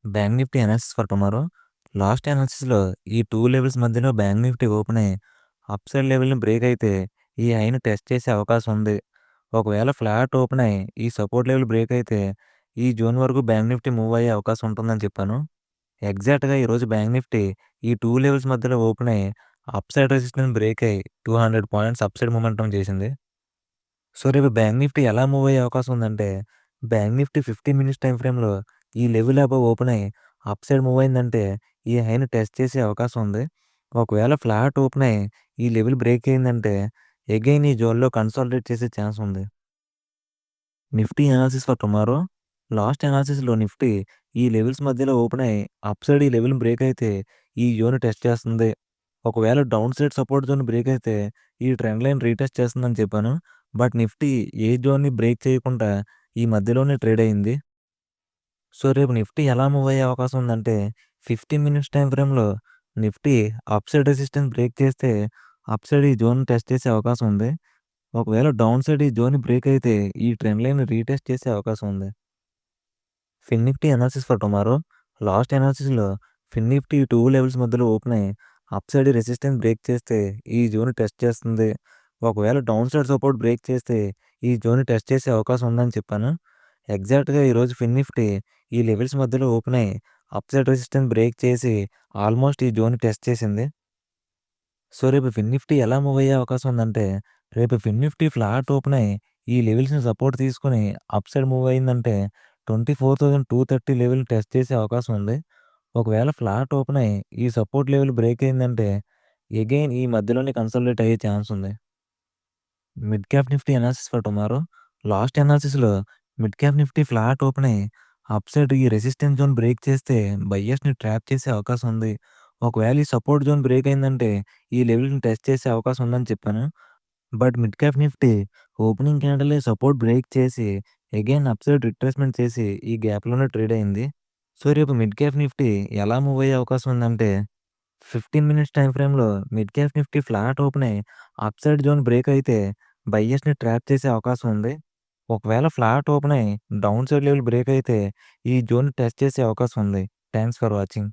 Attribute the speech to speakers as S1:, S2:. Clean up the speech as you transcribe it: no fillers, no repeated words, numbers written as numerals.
S1: Bank Nifty analysis for tomorrow. Last అనాలిసిస్‌లో ఈ 2 levels మధ్యలో బ్యాంక్ నిఫ్టీ ఓపెన్ అయ్యి అప్ సైడ్ లెవెల్‌ని బ్రేక్ అయితే ఈ హైని టెస్ట్ చేసే అవకాశం ఉంది. ఒకవేళ ఫ్లాట్ ఓపెన్ అయ్యి ఈ సపోర్ట్ లెవెల్ బ్రేక్ అయితే ఈ జోన్ వరకు బ్యాంక్ నిఫ్టీ మూవ్ అయ్యే అవకాశం ఉంటుందని చెప్పాను. ఎగ్జాక్ట్‌గా ఈరోజు బ్యాంక్ నిఫ్టీ ఈ 2 లెవెల్స్ మధ్యలో ఓపెన్ అయ్యి అప్ సైడ్ రెసిస్టెన్స్ బ్రేక్ అయ్యి 200 పాయింట్స్ అప్ సైడ్ మొమెంటం చేసింది. సో, రేపు బ్యాంక్ నిఫ్టీ ఎలా మూవ్ అయ్యే అవకాశం ఉందంటే, బ్యాంక్ నిఫ్టీ 15 మినిట్స్ టైమ్ ఫ్రేమ్‌లో ఈ లెవెల్ అబోవ్ ఓపెన్ అయ్యి అప్ సైడ్ మూవ్ అయిందంటే, ఈ హైని టెస్ట్ చేసే అవకాశం ఉంది. ఒకవేళ ఫ్లాట్ ఓపెన్ అయ్యి ఈ లెవెల్ బ్రేక్ అయిందంటే, అగైన్ ఈ జోన్‌లో కన్సాలిడేట్ చేసే ఛాన్స్ ఉంది. Nifty analysis for tomorrow. Last అనాలిసిస్‌లో నిఫ్టీ ఈ లెవెల్స్ మధ్యలో ఓపెన్ అయ్యి అప్ సైడ్ ఈ లెవెల్‌ని బ్రేక్ అయితే ఈ జోన్ టెస్ట్ చేస్తుంది. ఒకవేళ down side support zone break అయితే ఈ ట్రెండ్ లైన్ రీటెస్ట్ చేస్తుందని చెప్పాను. బట్ నిఫ్టీ ఏ జోన్‌ని బ్రేక్ చేయకుండా ఈ మధ్యలోనే ట్రేడ్ అయింది. సో, రేపు నిఫ్టీ ఎలా మూవ్ అయ్యే అవకాశం ఉందంటే 15 మినిట్స్ టైమ్ ఫ్రేమ్‌లో Nifty up side resistance break చేస్తే అప్ సైడ్ ఈ జోన్ టెస్ట్ చేసే అవకాశం ఉంది. ఒకవేళ డౌన్ సైడ్ ఈ జోన్ బ్రేక్ అయితే ఈ ట్రెండ్ లైన్ రీటెస్ట్ చేసే అవకాశం ఉంది. Fin Nifty analysis for tomorrow. Last అనాలిసిస్‌లో ఫిన్ నిఫ్టీ 2 లెవెల్స్ మధ్యలో ఓపెన్ అయ్యి అప్ సైడ్ రెసిస్టెన్స్ బ్రేక్ చేస్తే ఈ జోన్ టెస్ట్ చేస్తుంది. ఒకవేళ డౌన్ సైడ్ సపోర్ట్ బ్రేక్ చేస్తే ఈ జోన్ టెస్ట్ చేసే అవకాశం ఉందని చెప్పాను. ఎగ్జాక్ట్‌గా ఈరోజు ఫిన్ నిఫ్టీ ఈ లెవెల్స్ మధ్యలో ఓపెన్ అయ్యి అప్ సైడ్ రెసిస్టెన్స్ బ్రేక్ చేసి ఆల్మోస్ట్ ఈ జోన్ టెస్ట్ చేసింది. సో, రేపు ఫిన్ నిఫ్టీ ఎలా మూవ్ అయ్యే అవకాశం ఉందంటే, రేపు ఫిన్ నిఫ్టీ ఫ్లాట్ ఓపెన్ అయ్యి ఈ లెవెల్స్‌ని సపోర్ట్ తీసుకొని అప్ సైడ్ మూవ్ అయిందంటే 24,230 లెవెల్ టెస్ట్ చేసే అవకాశం ఉంది. ఒకవేళ ఫ్లాట్ ఓపెన్ అయ్యి ఈ సపోర్ట్ లెవెల్ బ్రేక్ అయిందంటే అగైన్ ఈ మధ్యలోనే కన్సాలిడేట్ అయ్యే ఛాన్స్ ఉంది. Mid cap Nifty analysis for tomorrow. Last అనాలిసిస్‌లో mid cap Nifty flat open అయ్యి అప్ సైడ్ ఈ రెసిస్టెన్స్ జోన్ బ్రేక్ చేస్తే బయర్స్‌ని ట్రాప్ చేసే అవకాశం ఉంది. ఒకవేళ ఈ సపోర్ట్ జోన్ బ్రేక్ అయిందంటే ఈ లెవెల్‌ని టెస్ట్ చేసే అవకాశం ఉందని చెప్పాను. But mid cap Nifty opening క్యాండిలే సపోర్ట్ బ్రేక్ చేసి అగైన్ అప్ సైడ్ రిట్రేస్‌మెంట్ చేసి ఈ గ్యాప్‌లోనే ట్రేడ్ అయింది. సో, రేపు మిడ్ క్యాప్ నిఫ్టీ ఎలా మూవ్ అయ్యే అవకాశం ఉందంటే 15 మినిట్స్ టైమ్ ఫ్రేమ్‌లో mid cap Nifty flat open అయ్యి అప్ సైడ్ జోన్ బ్రేక్ అయితే బయర్స్‌ని ట్రాప్ చేసే అవకాశం ఉంది. ఒకవేళ ఫ్లాట్ ఓపెన్ అయ్యి డౌన్ సైడ్ లెవెల్ బ్రేక్ అయితే ఈ జోన్ టెస్ట్ చేసే అవకాశం ఉంది. Thanks for watching.